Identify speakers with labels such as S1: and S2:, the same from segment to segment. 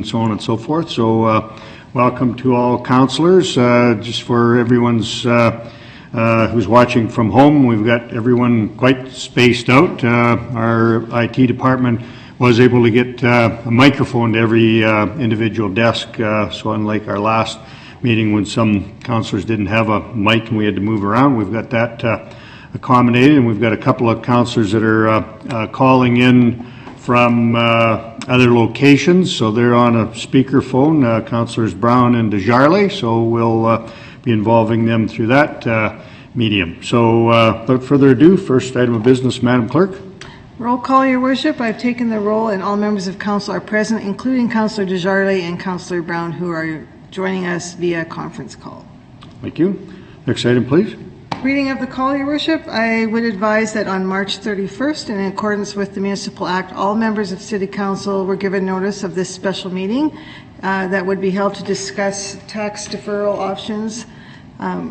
S1: and so on and so forth. So welcome to all councillors. Just for everyone's who's watching from home, we've got everyone quite spaced out. Our IT department was able to get a microphone to every individual desk, so unlike our last meeting when some councillors didn't have a mic and we had to move around, we've got that accommodated, and we've got a couple of councillors that are calling in from other locations, so they're on a speakerphone, Councillors Brown and Desjardins, so we'll be involving them through that medium. So without further ado, first item of business, Madam Clerk.
S2: Roll call, Your Worship. I've taken the roll and all members of Council are present, including Councillor Desjardins and Councillor Brown, who are joining us via conference call.
S1: Thank you. Next item, please.
S2: Reading of the call, Your Worship. I would advise that on March 31st, in accordance with the Municipal Act, all members of City Council were given notice of this special meeting that would be held to discuss tax deferral options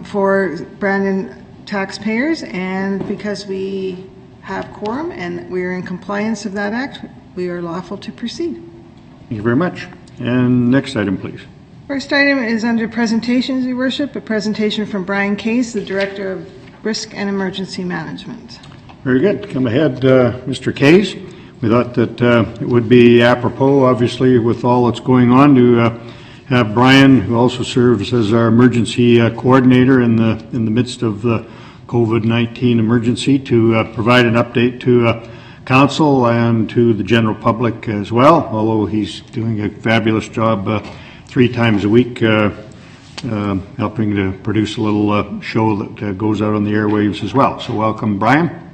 S2: for Brandon taxpayers, and because we have quorum and we are in compliance of that act, we are lawful to proceed.
S1: Thank you very much. And next item, please.
S2: First item is under presentations, Your Worship, a presentation from Brian Case, the Director of Risk and Emergency Management.
S1: Very good. Come ahead, Mr. Case. We thought that it would be apropos, obviously, with all that's going on, to have Brian, who also serves as our emergency coordinator in the midst of the COVID-19 emergency, to provide an update to Council and to the general public as well, although he's doing a fabulous job 3 times a week helping to produce a little show that goes out on the airwaves as well. So welcome, Brian.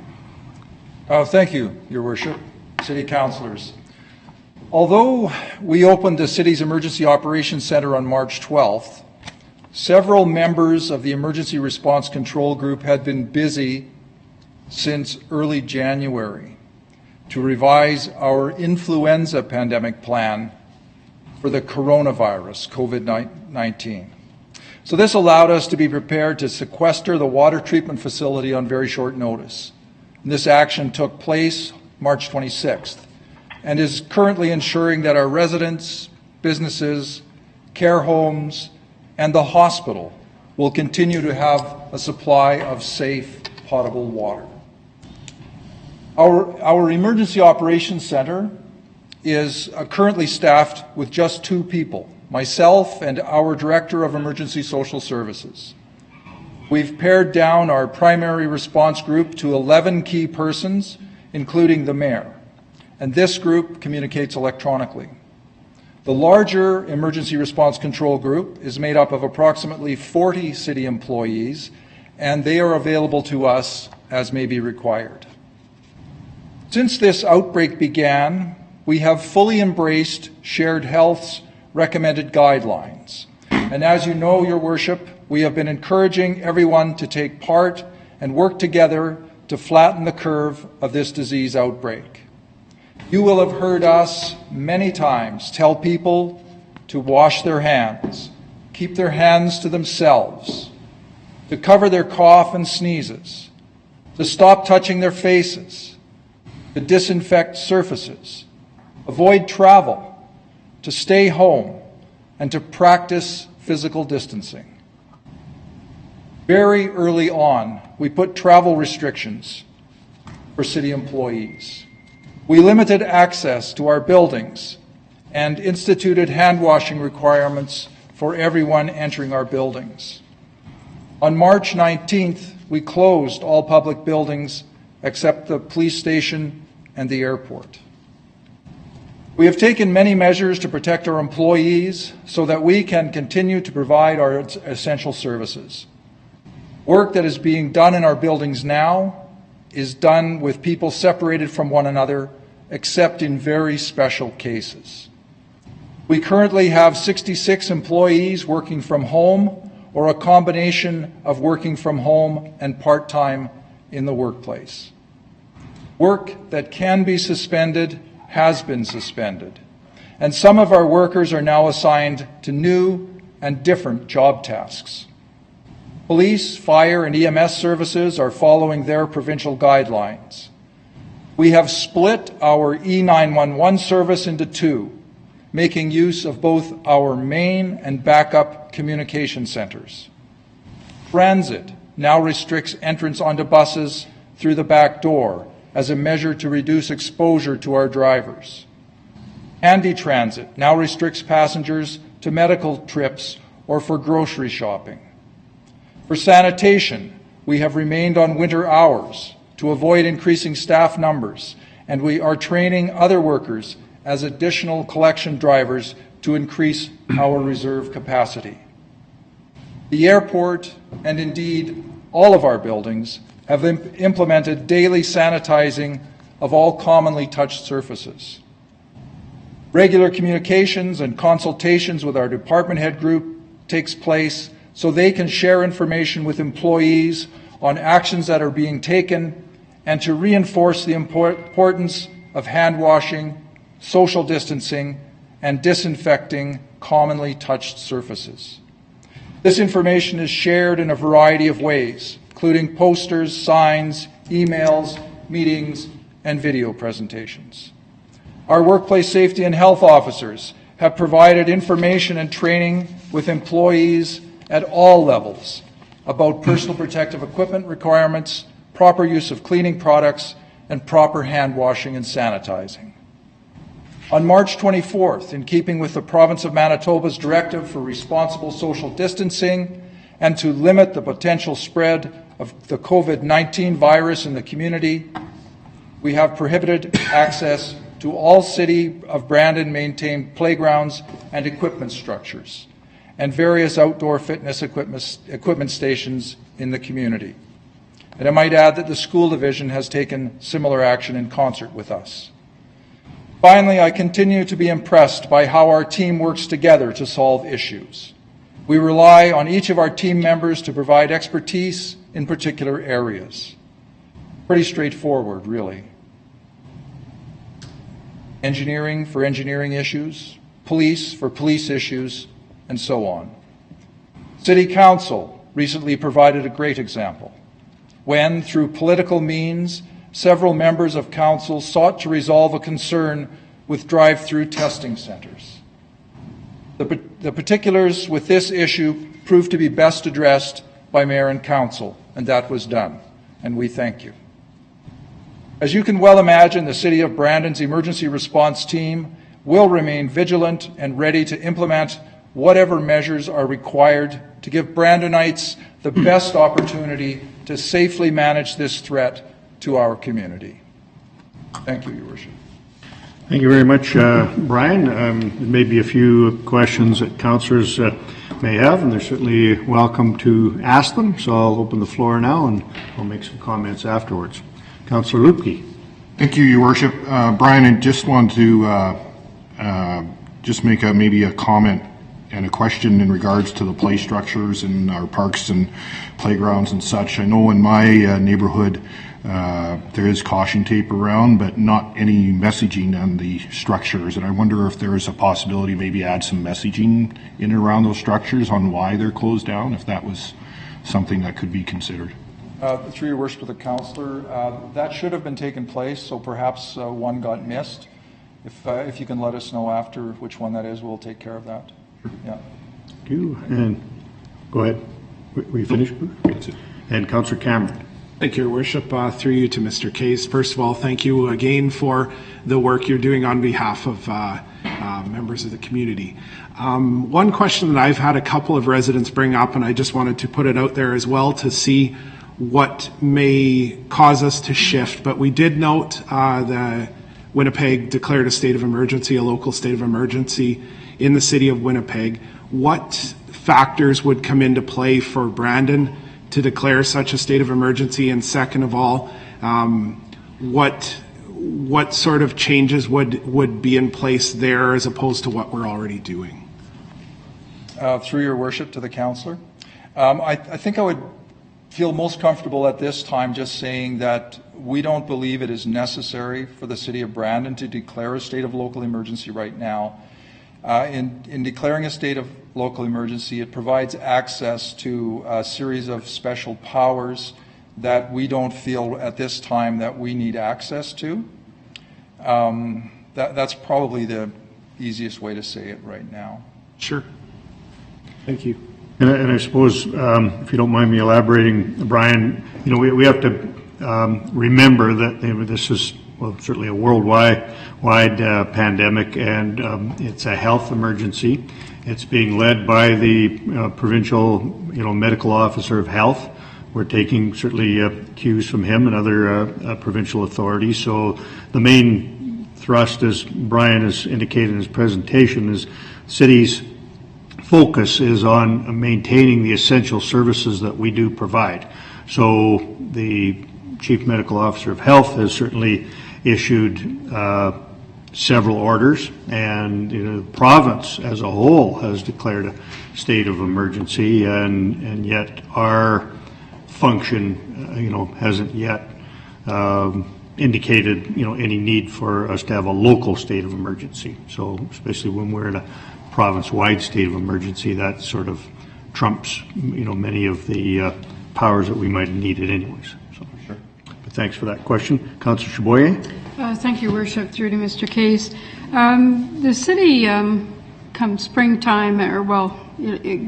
S3: Thank you, Your Worship, City Councillors. Although we opened the City's Emergency Operations Centre on March 12th, several members of the Emergency Response Control Group had been busy since early January to revise our influenza pandemic plan for the coronavirus, COVID-19. So this allowed us to be prepared to sequester the water treatment facility on very short notice. And this action took place March 26th and is currently ensuring that our residents, businesses, care homes, and the hospital will continue to have a supply of safe, potable water. Our Emergency Operations Centre is currently staffed with just 2 people, myself and our Director of Emergency Social Services. We've pared down our primary response group to 11 key persons, including the Mayor, and this group communicates electronically. The larger Emergency Response Control Group is made up of approximately 40 City employees, and they are available to us as may be required. Since this outbreak began, we have fully embraced Shared Health's recommended guidelines. And as you know, Your Worship, we have been encouraging everyone to take part and work together to flatten the curve of this disease outbreak. You will have heard us many times tell people to wash their hands, keep their hands to themselves, to cover their cough and sneezes, to stop touching their faces, to disinfect surfaces, avoid travel, to stay home, and to practice physical distancing. Very early on, we put travel restrictions for City employees. We limited access to our buildings and instituted hand-washing requirements for everyone entering our buildings. On March 19th, we closed all public buildings except the police station and the airport. We have taken many measures to protect our employees so that we can continue to provide our essential services. Work that is being done in our buildings now is done with people separated from one another, except in very special cases. We currently have 66 employees working from home, or a combination of working from home and part-time in the workplace. Work that can be suspended has been suspended, and some of our workers are now assigned to new and different job tasks. Police, fire, and EMS services are following their provincial guidelines. We have split our E911 service into 2, making use of both our main and backup communication centers. Transit now restricts entrance onto buses through the back door as a measure to reduce exposure to our drivers. Handy Transit now restricts passengers to medical trips or for grocery shopping. For sanitation, we have remained on winter hours to avoid increasing staff numbers, and we are training other workers as additional collection drivers to increase our reserve capacity. The airport, and indeed all of our buildings, have implemented daily sanitizing of all commonly touched surfaces. Regular communications and consultations with our department head group takes place so they can share information with employees on actions that are being taken and to reinforce the importance of hand washing, social distancing, and disinfecting commonly touched surfaces. This information is shared in a variety of ways, including posters, signs, emails, meetings, and video presentations. Our workplace safety and health officers have provided information and training with employees at all levels about personal protective equipment requirements, proper use of cleaning products, and proper hand washing and sanitizing. On March 24th, in keeping with the Province of Manitoba's directive for responsible social distancing and to limit the potential spread of the COVID-19 virus in the community, we have prohibited access to all City of Brandon maintained playgrounds and equipment structures and various outdoor fitness equipment stations in the community. And I might add that the school division has taken similar action in concert with us. Finally, I continue to be impressed by how our team works together to solve issues. We rely on each of our team members to provide expertise in particular areas. Pretty straightforward, really. Engineering for engineering issues, police for police issues, and so on. City Council recently provided a great example when, through political means, several members of Council sought to resolve a concern with drive-through testing centres. The particulars with this issue proved to be best addressed by Mayor and Council, and that was done, and we thank you. As you can well imagine, the City of Brandon's emergency response team will remain vigilant and ready to implement whatever measures are required to give Brandonites the best opportunity to safely manage this threat to our community. Thank you, Your Worship.
S1: Thank you very much, Brian. There may be a few questions that councillors may have, and they're certainly welcome to ask them. So I'll open the floor now, and I'll make some comments afterwards. Councillor Lupke.
S4: Thank you, Your Worship. Brian, I just want to just make maybe a comment and a question in regards to the play structures in our parks and playgrounds and such. I know in my neighborhood there is caution tape around, but not any messaging on the structures. And I wonder if there is a possibility maybe add some messaging in and around those structures on why they're closed down, if that was something that could be considered.
S3: Through Your Worship, to the councillor, that should have been taken place, so perhaps one got missed. If you can let us know after which one that is, we'll take care of that. Yeah.
S1: Thank you. And go ahead. Were you finished?
S4: That's it.
S1: And Councillor Cameron.
S5: Thank you, Your Worship. Through you to Mr. Case. First of all, thank you again for the work you're doing on behalf of members of the community. One question that I've had a couple of residents bring up, and I just wanted to put it out there as well to see what may cause us to shift, but we did note the Winnipeg declared a state of emergency, a local state of emergency in the city of Winnipeg. What factors would come into play for Brandon to declare such a state of emergency? And second of all, what sort of changes would be in place there as opposed to what we're already doing?
S3: Through Your Worship, to the councillor. I think I would feel most comfortable at this time just saying that we don't believe it is necessary for the City of Brandon to declare a state of local emergency right now. In declaring a state of local emergency, it provides access to a series of special powers that we don't feel at this time that we need access to. That's probably the easiest way to say it right now.
S5: Sure. Thank you.
S1: And I suppose, if you don't mind me elaborating, Brian, we have to remember that this is, well, certainly a worldwide pandemic, and it's a health emergency. It's being led by the provincial, medical officer of health. We're taking certainly cues from him and other provincial authorities. So the main thrust, as Brian has indicated in his presentation, is cities' focus is on maintaining the essential services that we do provide. So the Chief Medical Officer of Health has certainly issued several orders, and the province as a whole has declared a state of emergency, and yet our function, hasn't yet indicated, any need for us to have a local state of emergency. So especially when we're in a province-wide state of emergency, that sort of trumps, many of the powers that we might have needed anyways. So, sure. But thanks for that question. Councillor Chaboyer?
S6: Thank you, Worship. Through to Mr. Case. The city, come springtime,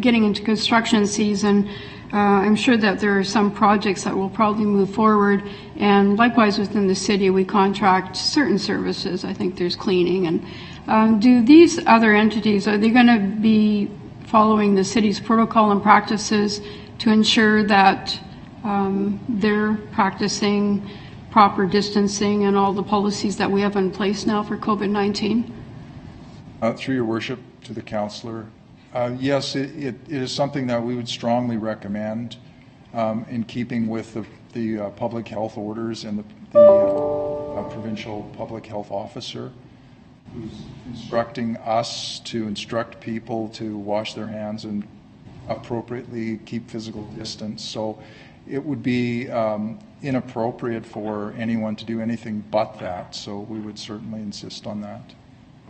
S6: getting into construction season, I'm sure that there are some projects that will probably move forward, and likewise within the city we contract certain services. I think there's cleaning, and do these other entities, are they going to be following the city's protocol and practices to ensure that they're practicing proper distancing and all the policies that we have in place now for COVID-19?
S3: Through your worship to the councillor, yes, it is something that we would strongly recommend in keeping with the public health orders and the provincial public health officer, who's instructing us to instruct people to wash their hands and appropriately keep physical distance. So it would be inappropriate for anyone to do anything but that. So we would certainly insist on that.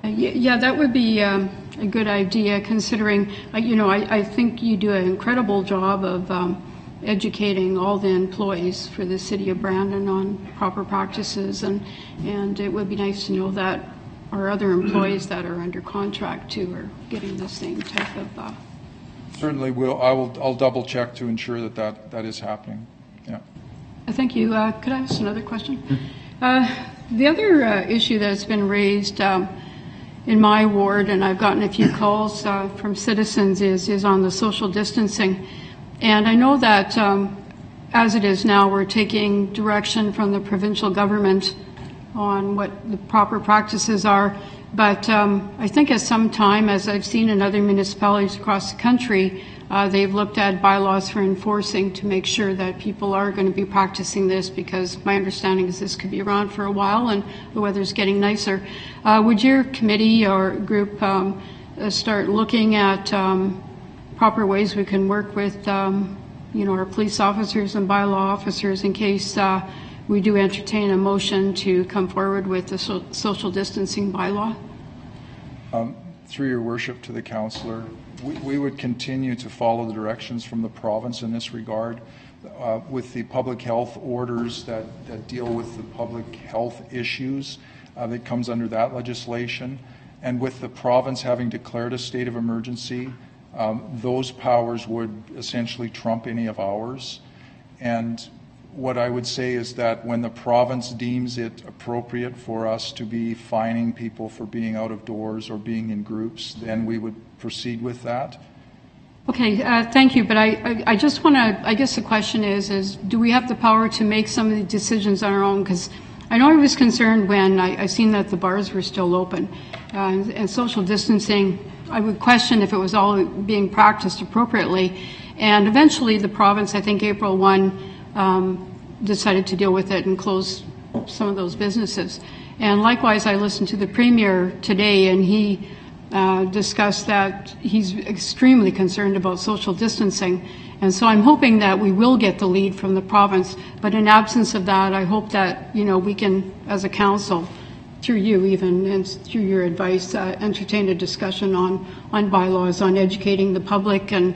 S6: Yeah, that would be a good idea, considering, I think you do an incredible job of educating all the employees for the City of Brandon on proper practices, and it would be nice to know that our other employees that are under contract too are getting the same type of...
S3: Certainly I'll double check to ensure that is happening. Yeah.
S6: Thank you. Could I ask another question? The other issue that's been raised in my ward, and I've gotten a few calls from citizens, is on the social distancing. And I know that as it is now, we're taking direction from the provincial government on what the proper practices are. But I think at some time, as I've seen in other municipalities across the country, they've looked at bylaws for enforcing to make sure that people are going to be practicing this, because my understanding is this could be around for a while and the weather's getting nicer. Would your committee or group start looking at proper ways we can work with our police officers and bylaw officers in case we do entertain a motion to come forward with the social distancing bylaw?
S3: Through your worship to the councillor, we would continue to follow the directions from the province in this regard, with the public health orders that deal with the public health issues that comes under that legislation, and with the province having declared a state of emergency, those powers would essentially trump any of ours. And what I would say is that when the province deems it appropriate for us to be fining people for being out of doors or being in groups, then we would proceed with that.
S6: Okay, thank you. But I just want to, I guess the question is do we have the power to make some of the decisions on our own? Because I know I was concerned when I seen that the bars were still open. And social distancing, I would question if it was all being practiced appropriately. And eventually the province, I think April 1, decided to deal with it and close some of those businesses. And likewise, I listened to the Premier today, and he discussed that he's extremely concerned about social distancing. And so I'm hoping that we will get the lead from the province. But in absence of that, I hope that, we can, as a council, through you even, and through your advice, entertain a discussion on bylaws, on educating the public and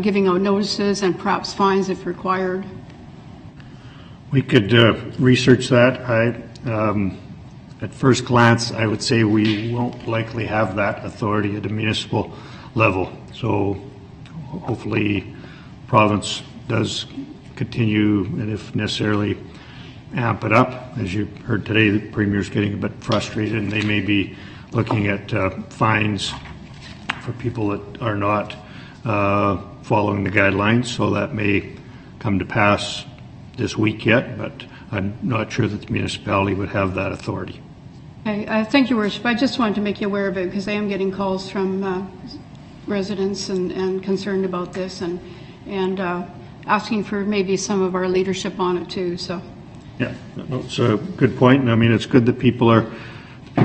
S6: giving out notices and perhaps fines if required.
S1: We could research that. at first glance, I would say we won't likely have that authority at a municipal level. So hopefully province does continue, and if necessarily amp it up. As you heard today, the Premier's getting a bit frustrated, and they may be looking at fines for people that are not following the guidelines, so that may come to pass this week yet, but I'm not sure that the municipality would have that authority.
S6: Okay, thank you, Worship. I just wanted to make you aware of it because I am getting calls from residents and concerned about this and asking for maybe some of our leadership on it too. So,
S1: yeah, it's a good point, and I mean it's good that people that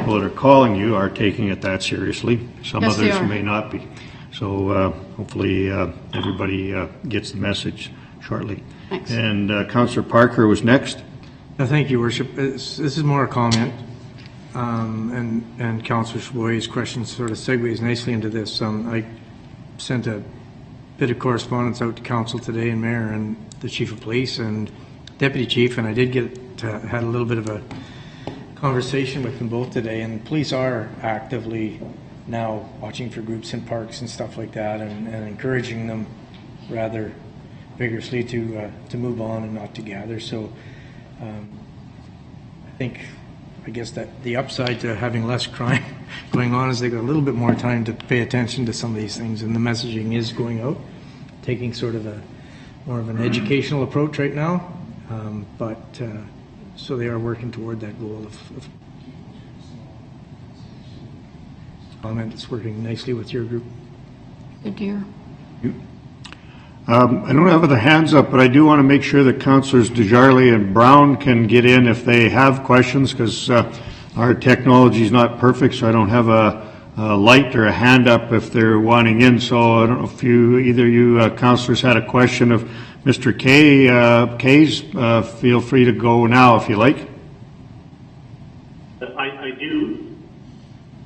S1: are calling you are taking it that seriously. Some
S6: Yes, they
S1: others
S6: are.
S1: may not be. So hopefully everybody gets the message shortly.
S6: Thanks.
S1: And Councillor Parker was next.
S7: Thank you, Worship. This is more a comment, and Councillor Chavoy's question sort of segues nicely into this. I sent a bit of correspondence out to Council today, and Mayor and the Chief of Police and Deputy Chief, and I did had a little bit of a conversation with them both today, and police are actively now watching for groups in parks and stuff like that, and encouraging them rather vigorously to move on and not to gather. So I guess that the upside to having less crime going on is they got a little bit more time to pay attention to some of these things, and the messaging is going out, taking sort of more of an educational approach right now, so they are working toward that goal of comment. It's working nicely with your group.
S6: good dear.
S1: I don't have the hands up, but I do want to make sure that Councillors Desjarlais and Brown can get in if they have questions, because our technology is not perfect, so I don't have a light or a hand up if they're wanting in. So I don't know if either you councillors had a question of Mr. Kays. Feel free to go now if you like.
S8: I do.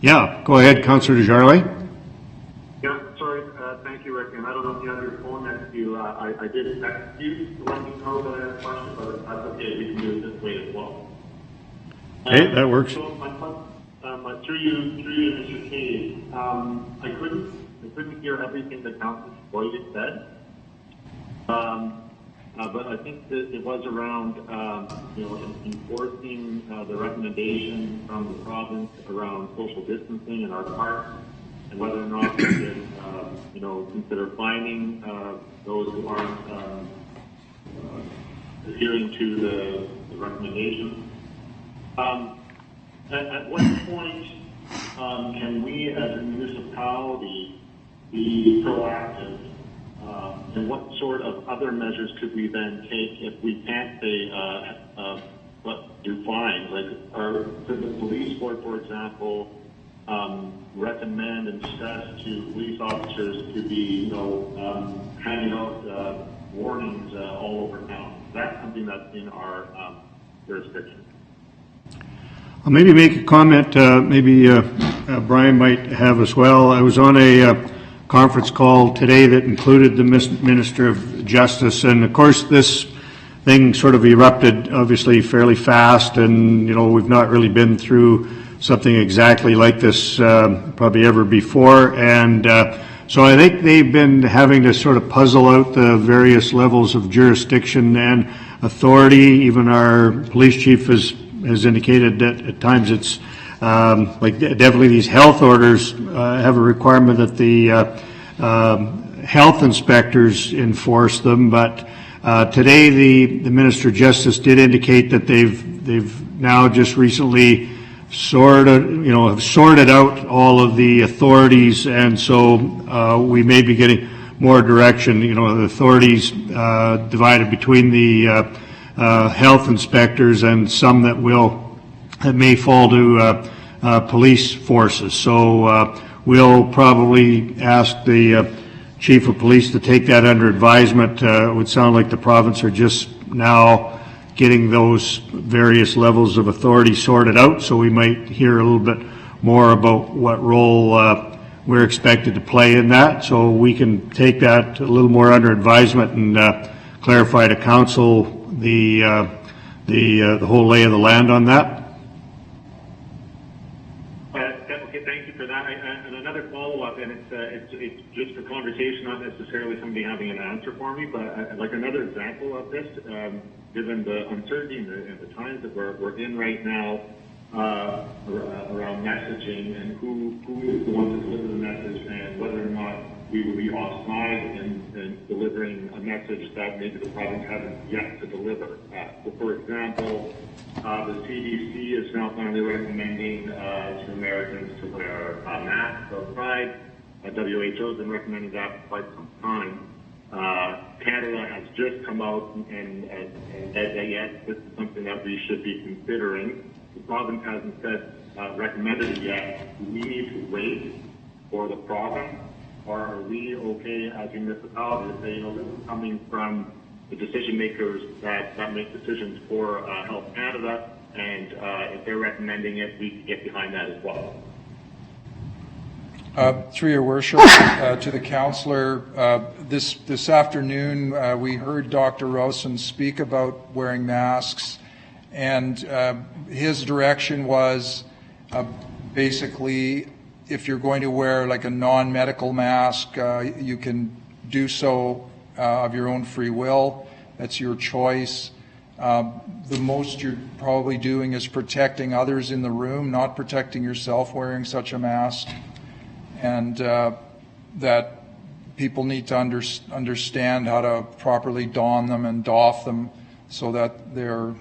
S1: Yeah, go ahead, Councillor Desjarlais.
S8: Yeah, sorry. Thank you, Rick. And I don't know if you have your phone next to you. I did text you to let me know that I had a question, but that's okay. We can do it this way as well.
S1: Hey, that works.
S8: So through you, Mr. Cave, I couldn't hear everything that Councillor Boyd said. But I think that it was around, enforcing the recommendation from the province around social distancing in our parks, and whether or not we should, consider fining those who aren't adhering to the recommendations. At what point can we, as a municipality, be proactive? And what sort of other measures could we then take if we can't say do fines? Like, could the police board, for example, recommend and stress to police officers to be, handing out warnings all over town? That's something that's in our jurisdiction.
S1: I'll maybe make a comment. Maybe Brian might have as well. I was on a conference call today that included the Minister of Justice, and of course this thing sort of erupted obviously fairly fast, and we've not really been through something exactly like this probably ever before, and so I think they've been having to sort of puzzle out the various levels of jurisdiction and authority. Even our police chief has indicated that at times it's definitely these health orders have a requirement that the health inspectors enforce them. But today the Minister of Justice did indicate that they've now just recently have sorted out all of the authorities, and so we may be getting more direction. The authorities divided between the health inspectors and some that may fall to police forces. So we'll probably ask the chief of police to take that under advisement. It would sound like the province are just now getting those various levels of authority sorted out, so we might hear a little bit more about what role we're expected to play in that, so we can take that a little more under advisement and clarify to council the whole lay of the land on that.
S8: it's just a conversation, not necessarily somebody having an answer for me, but like another example of this, given the uncertainty and the times that we're in right now, around messaging and who is the one to deliver the message and whether or not we will be offside in delivering a message that maybe the province hasn't yet to deliver. So for example, the CDC is now finally recommending to Americans to wear masks outside. WHO has been recommending that for quite some time. Canada has just come out and said that yes, this is something that we should be considering. The province hasn't said recommended it yet. Do we need to wait for the province, or are we okay as a municipality to say, you know, this is coming from the decision makers that make decisions for Health Canada, and if they're recommending it, we can get behind that as well.
S3: Through your worship, to the councillor, this afternoon we heard Dr. Rosen speak about wearing masks, and his direction was basically if you're going to wear like a non-medical mask, you can do so of your own free will. That's your choice. The most you're probably doing is protecting others in the room, not protecting yourself wearing such a mask. And that people need to understand how to properly don them and doff them so that they're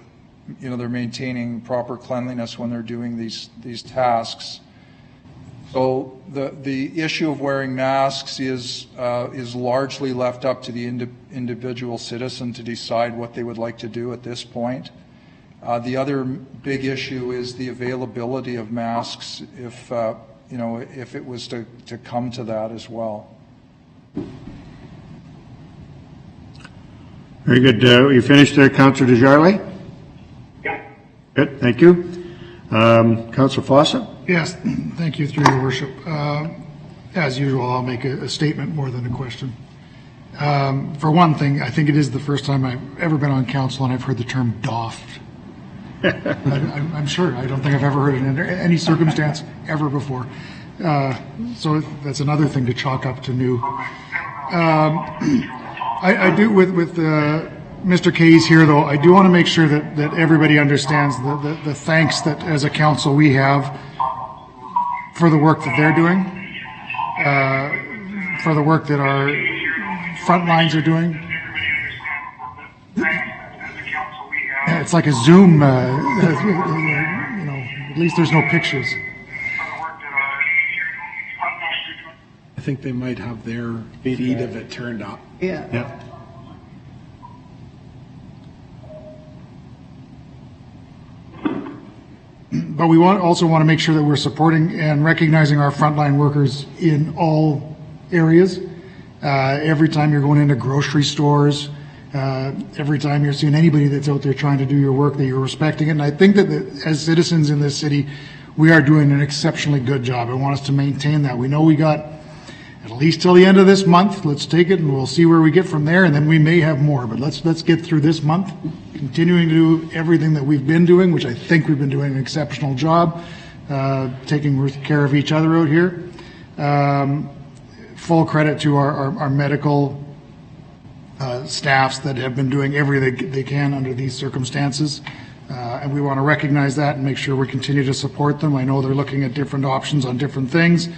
S3: maintaining proper cleanliness when they're doing these tasks. So the issue of wearing masks is largely left up to the individual citizen to decide what they would like to do at this point. The other big issue is the availability of masks if it was to come to that as well.
S1: Very good. You finished there, Councillor Desjardins?
S8: Yeah.
S1: Good, thank you. Councillor Fawcett?
S9: Yes, thank you, through your worship. As usual, I'll make a statement more than a question. For one thing, I think it is the first time I've ever been on council and I've heard the term doffed. I'm sure. I don't think I've ever heard it in any circumstance ever before. So that's another thing to chalk up to new. I do with Mr. Kays here, though. I do want to make sure that everybody understands the thanks that as a council we have for the work that they're doing, for the work that our front lines are doing. It's like a Zoom, at least there's no pictures.
S5: I think they might have their feed of it turned up.
S2: Yeah.
S1: Yeah.
S9: But we also want to make sure that we're supporting and recognizing our frontline workers in all areas. Every time you're going into grocery stores, every time you're seeing anybody that's out there trying to do your work, that you're respecting it. And I think that as citizens in this city, we are doing an exceptionally good job. I want us to maintain that. We know we got at least till the end of this month. Let's take it and we'll see where we get from there, and then we may have more. But let's get through this month, continuing to do everything that we've been doing, which I think we've been doing an exceptional job, taking care of each other out here. Full credit to our medical staffs that have been doing everything they can under these circumstances. And we want to recognize that and make sure we continue to support them. I know they're looking at different options on different things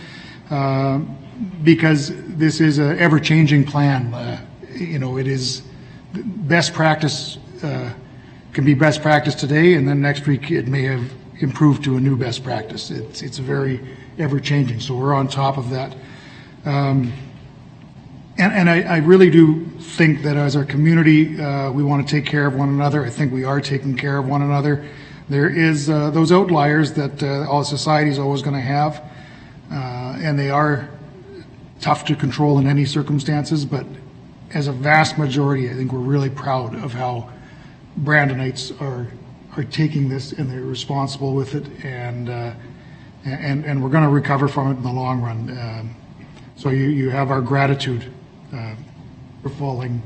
S9: because this is an ever-changing plan. It is best practice, can be best practice today, and then next week it may have improved to a new best practice. It's very ever-changing, so we're on top of that. And I really do think that as our community, we want to take care of one another. I think we are taking care of one another. There is those outliers that all society is always going to have, and they are tough to control in any circumstances, but as a vast majority, I think we're really proud of how Brandonites are taking this, and they're responsible with it, and we're going to recover from it in the long run. So you have our gratitude for falling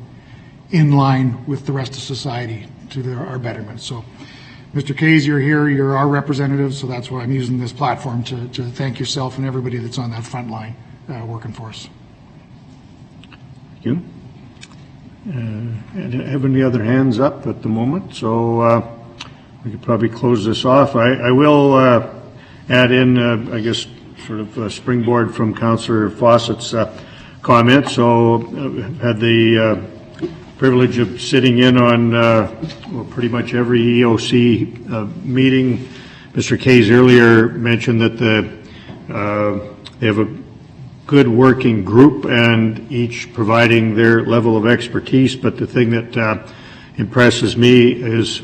S9: in line with the rest of society to our betterment. So, Mr. Kays, you're here, you're our representative, so that's why I'm using this platform to thank yourself and everybody that's on that front line working for us.
S1: Thank you. Have any other hands up at the moment? So we could probably close this off. I will add in, I guess, sort of a springboard from Councillor Fawcett's comment. So I've had the privilege of sitting in on well, pretty much every EOC meeting. Mr. Kays earlier mentioned that they have a good working group and each providing their level of expertise, but the thing that impresses me is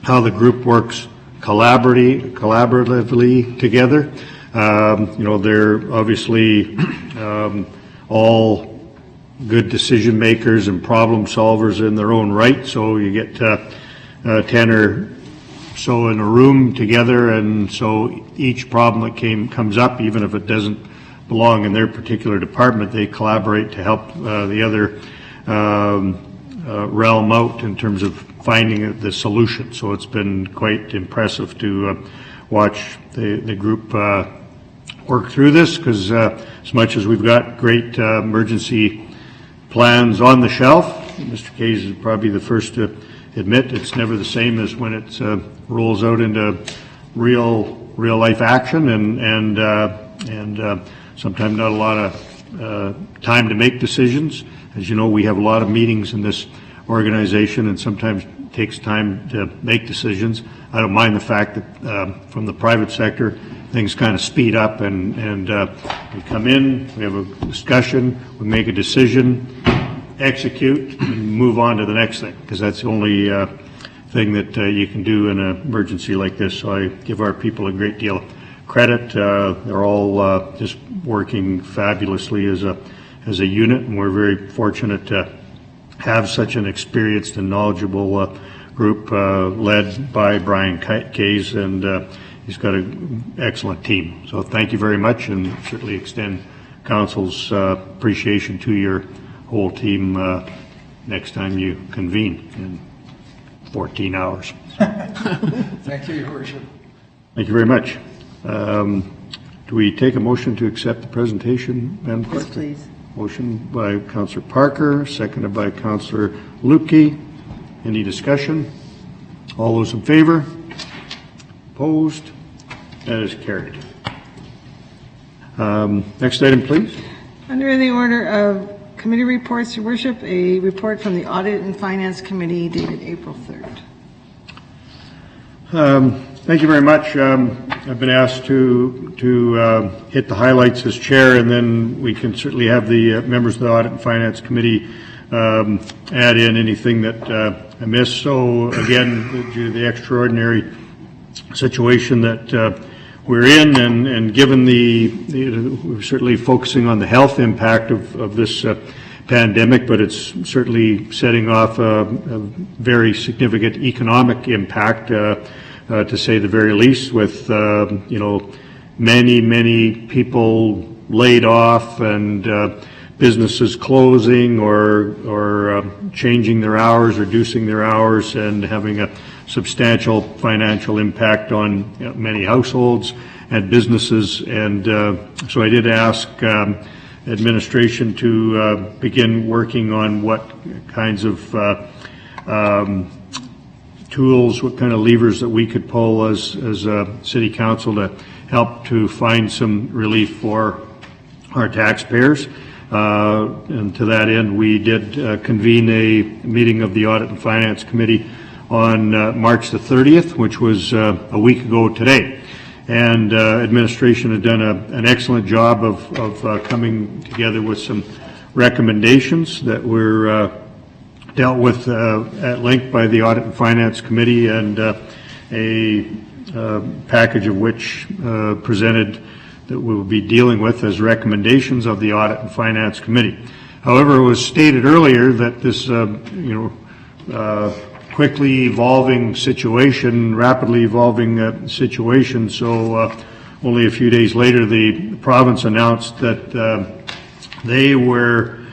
S1: how the group works collaboratively together. You know, they're obviously all good decision makers and problem solvers in their own right, so you get 10 or so in a room together, and so each problem that comes up, even if it doesn't belong in their particular department, they collaborate to help the other realm out in terms of finding the solution. So it's been quite impressive to watch the group work through this, because as much as we've got great emergency plans on the shelf, Mr. Kays is probably the first to admit it's never the same as when it rolls out into real life action, and sometimes not a lot of time to make decisions. As you know, we have a lot of meetings in this organization, and sometimes it takes time to make decisions. I don't mind the fact that from the private sector, things kind of speed up, and we come in, we have a discussion, we make a decision, execute, and move on to the next thing, because that's the only thing that you can do in an emergency like this. So I give our people a great deal of credit. They're all just working fabulously as a unit, and we're very fortunate to have such an experienced and knowledgeable group led by Brian Kays, and he's got an excellent team. So thank you very much, and certainly extend Council's appreciation to your whole team next time you convene in 14 hours.
S3: Thank you, Your Worship.
S1: Thank you very much. Do we take a motion to accept the presentation, Madam Clerk?
S2: Yes, please.
S1: Motion by Councillor Parker, seconded by Councillor Lupke. Any discussion? All those in favor? Opposed? That is carried. Next item, please.
S2: Under the order of committee reports, Your Worship, a report from the Audit and Finance Committee dated April 3rd.
S1: Thank you very much. I've been asked to hit the highlights as chair, and then we can certainly have the members of the Audit and Finance Committee add in anything that I missed. So again, due to the extraordinary situation that we're in, and given we're certainly focusing on the health impact of this pandemic, but it's certainly setting off a very significant economic impact, to say the very least, with many people laid off and businesses closing or changing their hours, reducing their hours, and having a substantial financial impact on many households and businesses. And so I did ask administration to begin working on what kinds of tools, what kind of levers that we could pull as a city council to help to find some relief for our taxpayers. And to that end, we did convene a meeting of the Audit and Finance Committee on March the 30th, which was a week ago today. And administration had done an excellent job of coming together with some recommendations that were dealt with at length by the Audit and Finance Committee, and a package of which presented that we will be dealing with as recommendations of the Audit and Finance Committee. However, it was stated earlier that this quickly evolving situation, rapidly evolving situation, so only a few days later the province announced that they were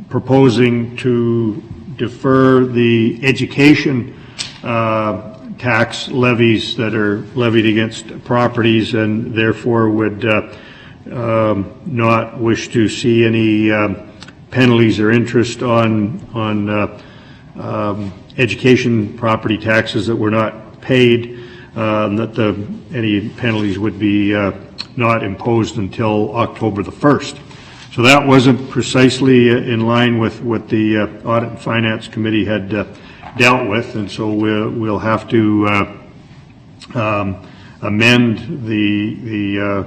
S1: proposing to defer the education tax levies that are levied against properties, and therefore would not wish to see any penalties or interest on education property taxes that were not paid, that any penalties would be not imposed until October the 1st. So that wasn't precisely in line with what the Audit and Finance Committee had dealt with, and so we'll have to amend the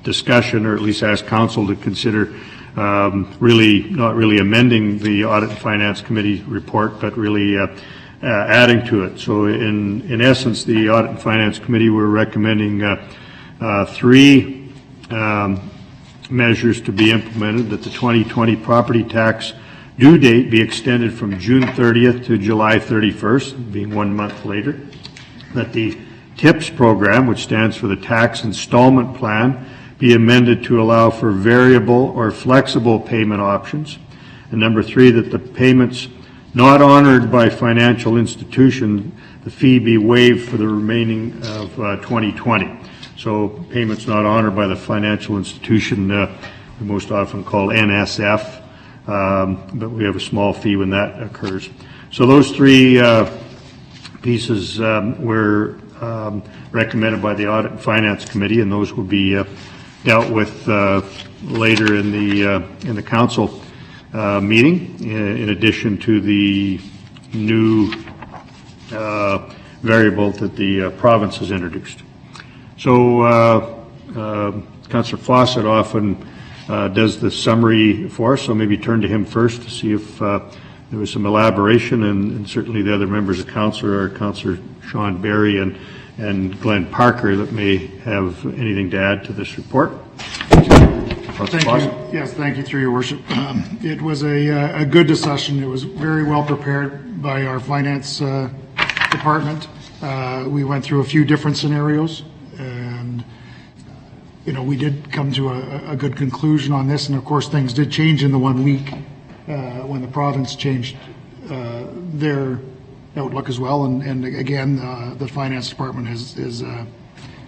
S1: discussion, or at least ask Council to consider not really amending the Audit and Finance Committee report, but really adding to it. So in essence, the Audit and Finance Committee were recommending 3 measures to be implemented: that the 2020 property tax due date be extended from June 30th to July 31st, being 1 month later; that the TIPS program, which stands for the Tax Installment Plan, be amended to allow for variable or flexible payment options; and number 3, that the payments not honored by financial institution, the fee be waived for the remaining of 2020. So payments not honored by the financial institution, we most often call NSF, but we have a small fee when that occurs. So those 3 pieces were recommended by the Audit and Finance Committee, and those will be dealt with later in the Council meeting, in addition to the new variable that the province has introduced. So Councillor Fawcett often does the summary for us, so maybe turn to him first to see if there was some elaboration, and certainly the other members of Council are Councillor Sean Berry and Glenn Parker that may have anything to add to this report.
S9: Thank you. Yes, thank you, through your worship. It was a good discussion. It was very well prepared by our finance department. We went through a few different scenarios, and we did come to a good conclusion on this. And of course, things did change in the 1 week when the province changed their outlook as well. And again, the finance department has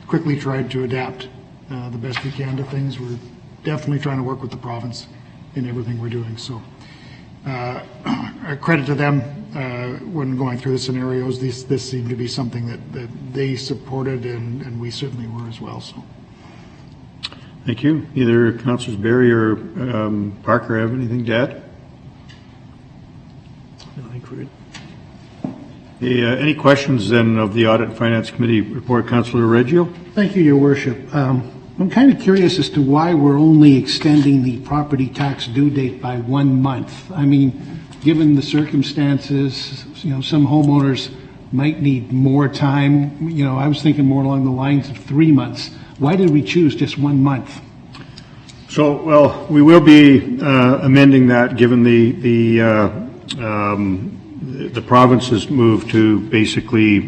S9: quickly tried to adapt the best we can to things. We're definitely trying to work with the province in everything we're doing. So credit to them when going through the scenarios. This seemed to be something that they supported, and we certainly were as well. So.
S1: Thank you. Either Councillors Berry or Parker have anything to add?
S7: No, I think we're good.
S1: Any questions then of the Audit and Finance Committee report? Councillor Reggio?
S10: Thank you, Your Worship. I'm kind of curious as to why we're only extending the property tax due date by 1 month. I mean, given the circumstances, some homeowners might need more time. I was thinking more along the lines of 3 months. Why did we choose just 1 month?
S1: So, well, we will be amending that, given the province's move to basically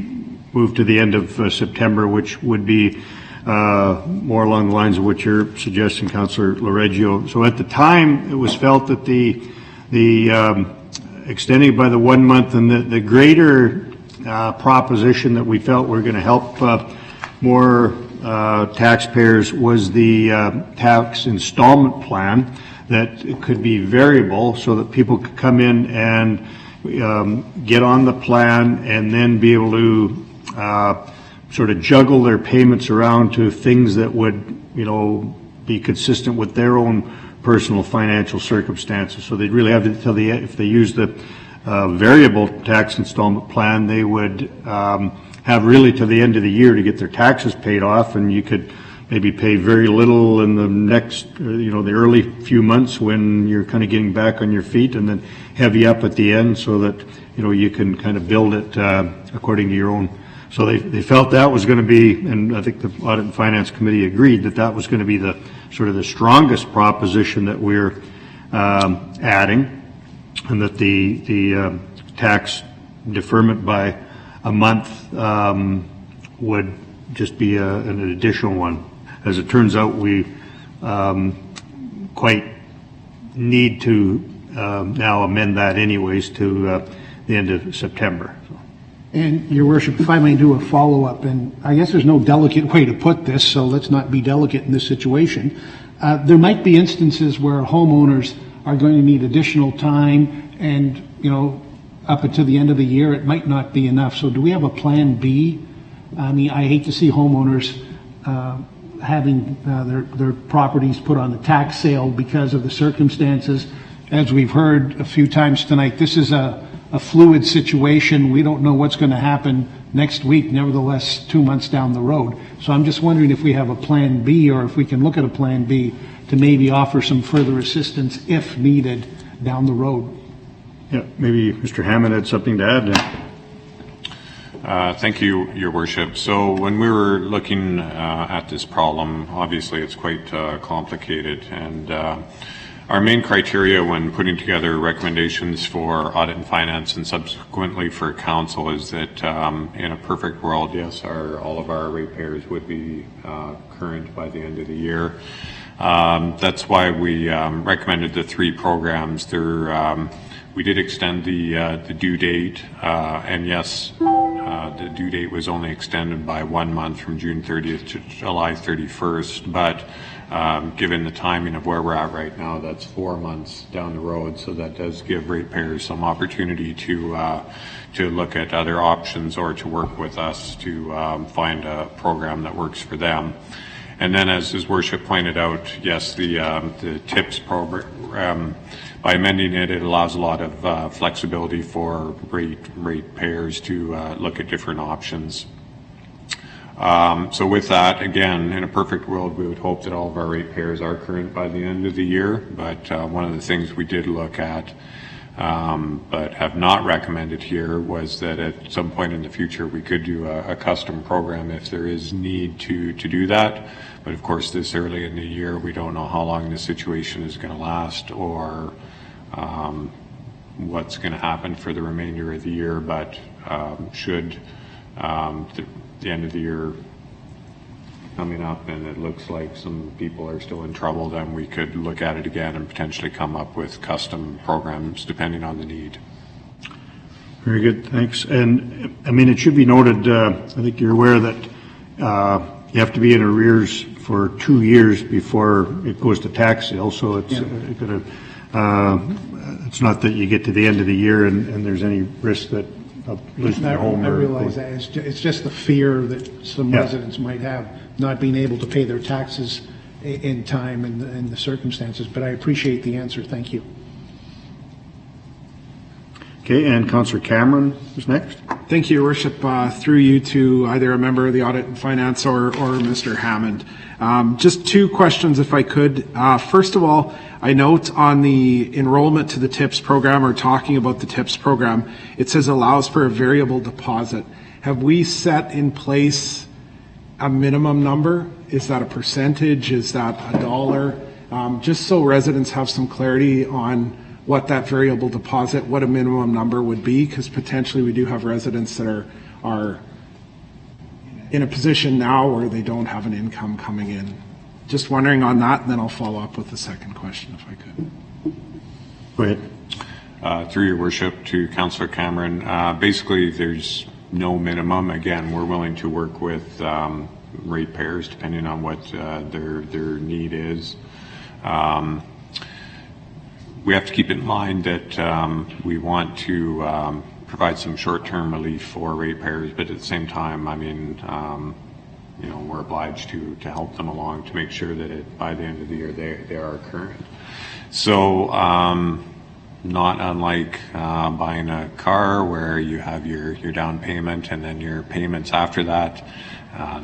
S1: move to the end of September, which would be more along the lines of what you're suggesting, Councillor Loreggio. So at the time, it was felt that the extending by the 1 month and the greater proposition that we felt were going to help more taxpayers was the tax installment plan, that it could be variable so that people could come in and get on the plan and then be able to sort of juggle their payments around to things that would, be consistent with their own personal financial circumstances. So they'd really have to, if they use the variable tax installment plan, they would have really to the end of the year to get their taxes paid off, and you could maybe pay very little in the next, the early few months when you're kind of getting back on your feet, and then heavy up at the end so that, you can kind of build it according to your own. So they felt that was going to be, and I think the Audit and Finance Committee agreed that was going to be the sort of the strongest proposition that we're adding, and that the tax deferment by a month would just be an additional one. As it turns out, we quite need to now amend that anyways to the end of September. So.
S10: And, Your Worship, if I may do a follow-up, and I guess there's no delicate way to put this, so let's not be delicate in this situation, There might be instances where homeowners are going to need additional time and, up until the end of the year, it might not be enough. So do we have a plan B? I mean, I hate to see homeowners having their properties put on the tax sale because of the circumstances. As we've heard a few times tonight, this is a fluid situation. We don't know what's going to happen next week, nevertheless, 2 months down the road. So I'm just wondering if we have a plan B, or if we can look at a plan B to maybe offer some further assistance if needed down the road.
S1: Yeah, maybe Mr. Hammond had something to add.
S11: Thank you, Your Worship. So when we were looking at this problem, obviously it's quite complicated, and our main criteria when putting together recommendations for audit and finance and subsequently for council is that in a perfect world, yes, all of our ratepayers would be current by the end of the year. That's why we recommended the 3 programs. We did extend the due date, and yes, the due date was only extended by 1 month from June 30th to July 31st, but given the timing of where we're at right now, that's 4 months down the road, so that does give ratepayers some opportunity to look at other options or to work with us to find a program that works for them. And then, as His Worship pointed out, yes, the TIPS program, by amending it, it allows a lot of flexibility for ratepayers to look at different options. So with that, again, in a perfect world, we would hope that all of our ratepayers are current by the end of the year. But one of the things we did look at, but have not recommended here, was that at some point in the future we could do a custom program if there is need to do that. But of course, this early in the year, we don't know how long the situation is going to last or what's going to happen for the remainder of the year. But should the end of the year coming up and it looks like some people are still in trouble, then we could look at it again and potentially come up with custom programs depending on the need.
S1: Very good, thanks. And I mean, it should be noted, I think you're aware that you have to be in arrears for 2 years before it goes to tax sale, so it's it's not that you get to the end of the year and there's any risk that of losing their home.
S10: I realize that. It's just the fear that some residents might have, not being able to pay their taxes in time and the circumstances, but I appreciate the answer. Thank you.
S1: Okay, and Councillor Cameron is next.
S5: Thank you, Your Worship. Through you to either a member of the Audit and Finance or Mr. Hammond. Just 2 questions, if I could. First of all, I note on the enrollment to the TIPS program, or talking about the TIPS program, it says allows for a variable deposit. Have we set in place a minimum number? Is that a percentage? Is that $1? Just so residents have some clarity on what that variable deposit, what a minimum number would be, because potentially we do have residents that are in a position now where they don't have an income coming in. Just wondering on that, and then I'll follow up with the second question if I could.
S1: Go ahead.
S11: Through Your Worship to Councillor Cameron, basically there's no minimum. Again, we're willing to work with ratepayers depending on what their need is. We have to keep in mind that we want to provide some short-term relief for ratepayers, but at the same time, I mean, we're obliged to help them along to make sure that by the end of the year they are current. So not unlike buying a car where you have your down payment and then your payments after that,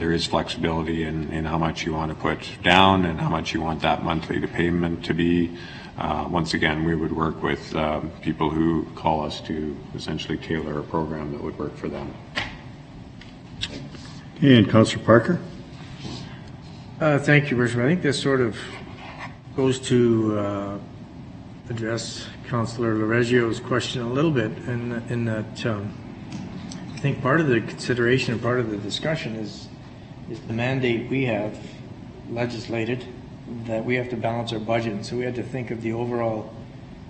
S11: there is flexibility in how much you want to put down and how much you want that monthly payment to be. Once again, we would work with people who call us to essentially tailor a program that would work for them.
S1: Okay, and Councillor Parker.
S7: Thank you, Worship. I think this sort of goes to address Councillor Loreggio's question a little bit, in that I think part of the consideration and part of the discussion is the mandate we have legislated that we have to balance our budget, and so we had to think of the overall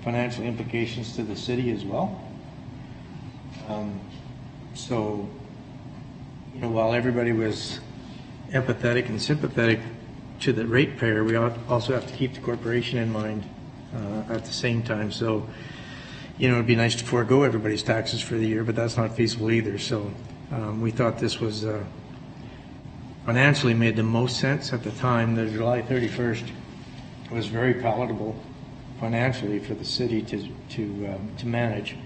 S7: financial implications to the city as well. While everybody was empathetic and sympathetic to the ratepayer, we also have to keep the corporation in mind at the same time. So, it'd be nice to forego everybody's taxes for the year, but that's not feasible either. So we thought this was financially made the most sense at the time. The July 31st was very palatable financially for the city to manage.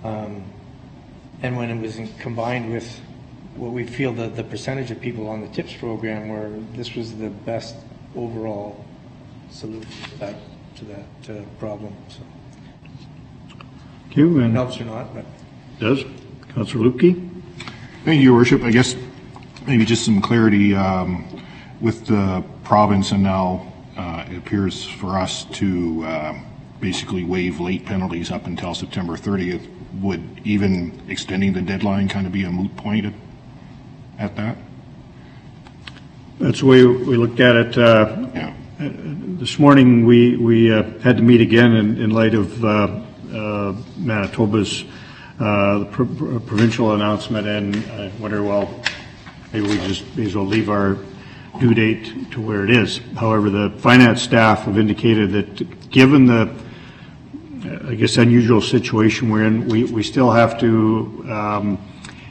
S7: And when it was combined with what we feel that the percentage of people on the TIPS program, where this was the best overall solution to that problem. So.
S1: Thank you. And
S7: Helps or not, but.
S1: does. Councillor Lupke?
S4: Thank you, Your Worship. I guess maybe just some clarity with the province, and now it appears for us to basically waive late penalties up until September 30th. Would even extending the deadline kind of be a moot point at that?
S1: That's the way we looked at it.
S4: Yeah.
S1: This morning, we had to meet again in light of Manitoba's provincial announcement, and I wonder, well, maybe we just may as well leave our due date to where it is. However, the finance staff have indicated that given the, I guess, unusual situation we're in, we still have to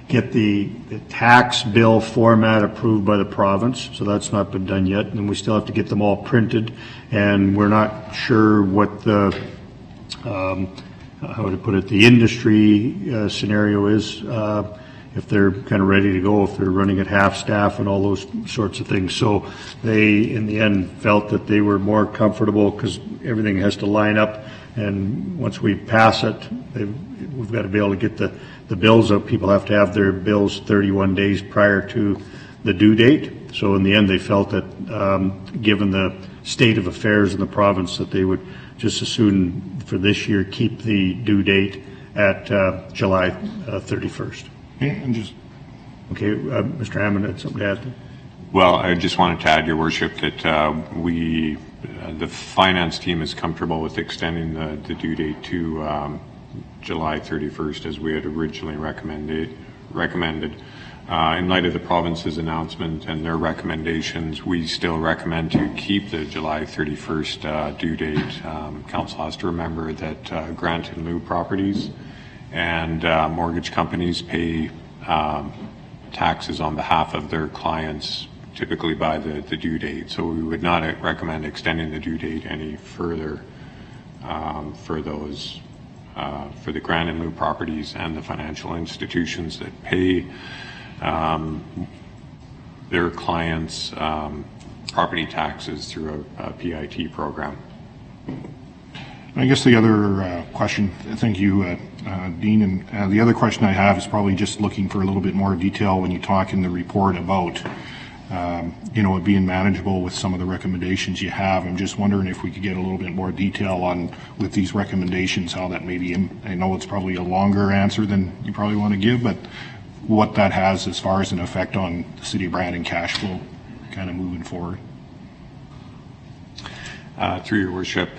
S1: get the tax bill format approved by the province, so that's not been done yet, and we still have to get them all printed, and we're not sure what the, how to put it, the industry scenario is, if they're kind of ready to go, if they're running at half staff and all those sorts of things. So they, in the end, felt that they were more comfortable because everything has to line up, and once we pass it, we've got to be able to get the bills out. People have to have their bills 31 days prior to the due date. So in the end, they felt that given the state of affairs in the province, that they would just as soon for this year keep the due date at July 31st.
S4: And just
S1: okay, Mr. Hammond had something to add.
S11: Well, I just wanted to add, Your Worship, that the finance team is comfortable with extending the due date to July 31st as we had originally recommended. In light of the province's announcement and their recommendations, we still recommend to keep the July 31st due date. Council has to remember that grant in lieu properties and mortgage companies pay taxes on behalf of their clients typically by the due date. So we would not recommend extending the due date any further for those for the grant in lieu properties and the financial institutions that pay their clients property taxes through a PIT program.
S4: I guess the other question, thank you, Dean, and the other question I have is probably just looking for a little bit more detail when you talk in the report about it being manageable with some of the recommendations you have. I'm just wondering if we could get a little bit more detail on, with these recommendations, how that maybe, I know it's probably a longer answer than you probably want to give, but what that has as far as an effect on the City of Brandon cash flow kind of moving forward.
S11: Through Your Worship.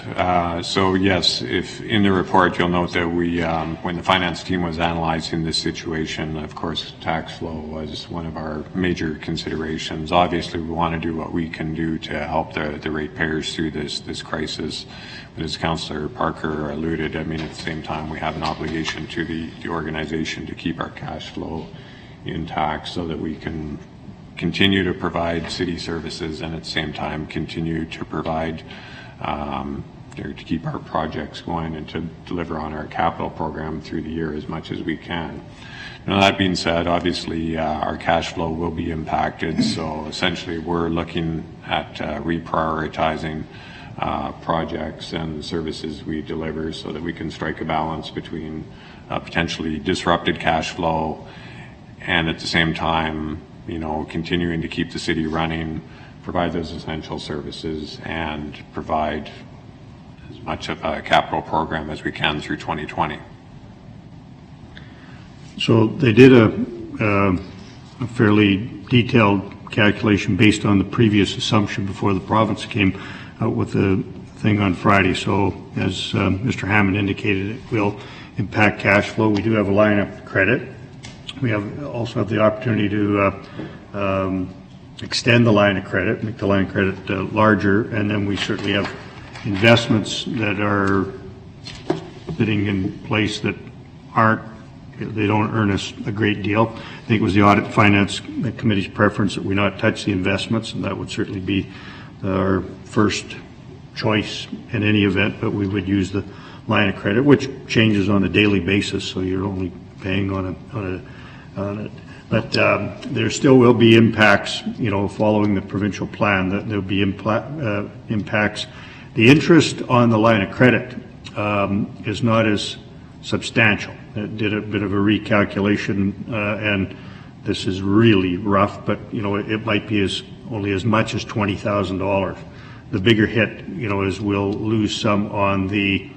S11: So yes, if in the report you'll note that we, when the finance team was analyzing this situation, of course tax flow was one of our major considerations. Obviously we want to do what we can do to help the ratepayers through this crisis. But as Councillor Parker alluded, I mean, at the same time we have an obligation to the organization to keep our cash flow intact so that we can continue to provide city services and at the same time continue to provide to keep our projects going and to deliver on our capital program through the year as much as we can. Now, that being said, obviously our cash flow will be impacted, so essentially we're looking at reprioritizing projects and services we deliver so that we can strike a balance between potentially disrupted cash flow and at the same time continuing to keep the city running, provide those essential services, and provide as much of a capital program as we can through 2020.
S1: So they did a fairly detailed calculation based on the previous assumption before the province came out with the thing on Friday. So as Mr. Hammond indicated, it will impact cash flow. We do have a line of credit. We also have the opportunity to extend the line of credit, make the line of credit larger, and then we certainly have investments that are sitting in place that they don't earn us a great deal. I think it was the Audit and Finance Committee's preference that we not touch the investments, and that would certainly be our first choice in any event, but we would use the line of credit, which changes on a daily basis, so you're only paying on it. But there still will be impacts, following the provincial plan, that there'll be impacts. The interest on the line of credit is not as substantial. It did a bit of a recalculation, and this is really rough, but it might be only as much as $20,000. The bigger hit, is we'll lose some on the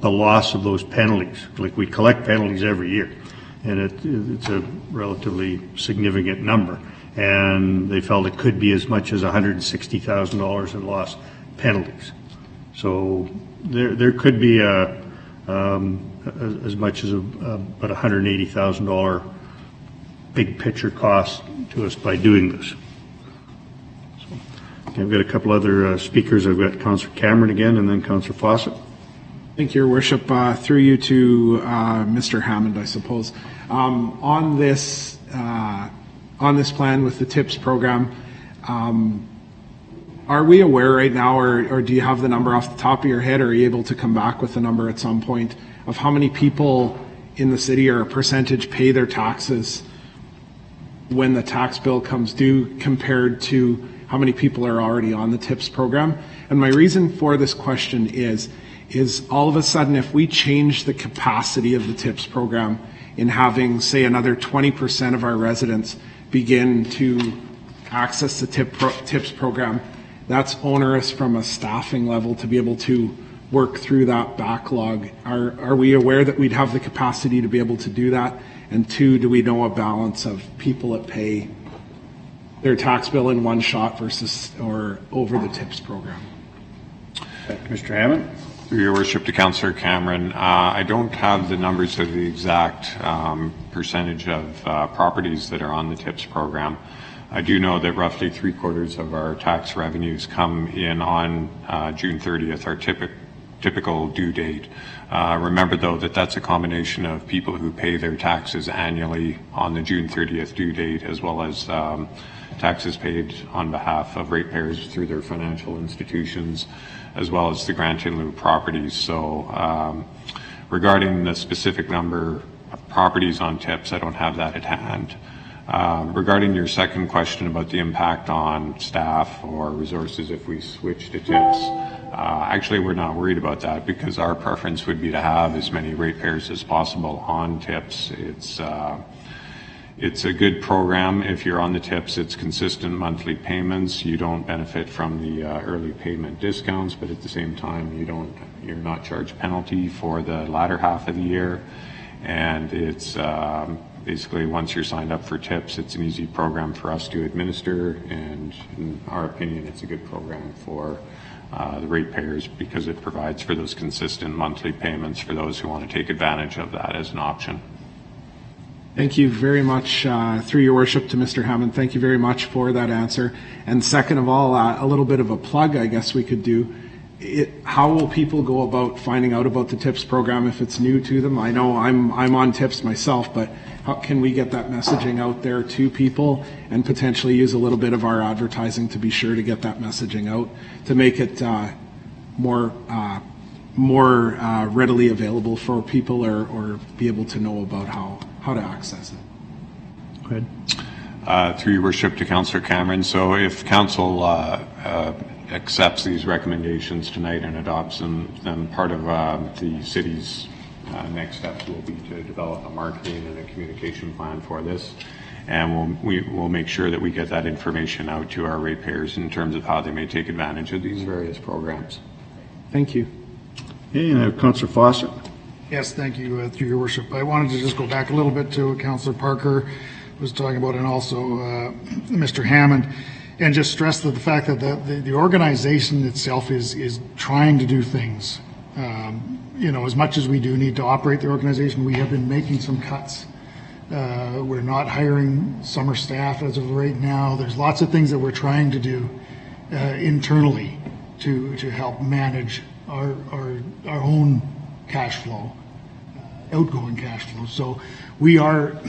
S1: loss of those penalties. Like, we collect penalties every year, and it's a relatively significant number. And they felt it could be as much as $160,000 in lost penalties. So there could be as much as about $180,000 big picture cost to us by doing this. Okay, I've got a couple other speakers. I've got Councillor Cameron again, and then Councillor Fawcett.
S5: Thank you, Your Worship. Through you to Mr. Hammond, I suppose. On this plan with the TIPS program, are we aware right now, or do you have the number off the top of your head, or are you able to come back with a number at some point of how many people in the city or a percentage pay their taxes when the tax bill comes due compared to how many people are already on the TIPS program? And my reason for this question is all of a sudden, if we change the capacity of the TIPS program in having, say, another 20% of our residents begin to access the TIPS program, that's onerous from a staffing level to be able to work through that backlog. Are we aware that we'd have the capacity to be able to do that? And two, do we know a balance of people that pay their tax bill in one shot versus or over the TIPS program?
S1: Mr. Hammond?
S11: Through Your Worship to Councillor Cameron, I don't have the numbers of the exact percentage of properties that are on the TIPS program. I do know that roughly 3/4 of our tax revenues come in on June 30th, our typical due date. Remember, though, that that's a combination of people who pay their taxes annually on the June 30th due date, as well as taxes paid on behalf of ratepayers through their financial institutions, as well as the grant in lieu properties. So regarding the specific number of properties on TIPS, I don't have that at hand. Regarding your second question about the impact on staff or resources if we switch to TIPS, actually we're not worried about that, because our preference would be to have as many ratepayers as possible on TIPS. It's a good program. If you're on the TIPS, it's consistent monthly payments. You don't benefit from the early payment discounts, but at the same time, you're not charged penalty for the latter half of the year. And it's basically, once you're signed up for TIPS, it's an easy program for us to administer, and in our opinion, it's a good program for the ratepayers, because it provides for those consistent monthly payments for those who want to take advantage of that as an option.
S5: Thank you very much, through Your Worship, to Mr. Hammond. Thank you very much for that answer. And second of all, a little bit of a plug, I guess we could do. How will people go about finding out about the TIPS program if it's new to them? I know I'm on TIPS myself, but how can we get that messaging out there to people, and potentially use a little bit of our advertising to be sure to get that messaging out, to make it more readily available for people, or be able to know about how to access it?
S1: Go ahead.
S11: Through Your Worship to Councillor Cameron. So if Council accepts these recommendations tonight and adopts them, then part of the city's next steps will be to develop a marketing and a communication plan for this. And we'll make sure that we get that information out to our ratepayers in terms of how they may take advantage of these various programs.
S5: Thank you.
S1: Okay, and Councillor Fawcett.
S9: Yes, thank you, through Your Worship. I wanted to just go back a little bit to what Councillor Parker was talking about, and also Mr. Hammond, and just stress that the fact that the organization itself is trying to do things. As much as we do need to operate the organization, we have been making some cuts We're not hiring summer staff as of right now. There's lots of things that we're trying to do internally to help manage our own cash flow, outgoing cash flow. So we are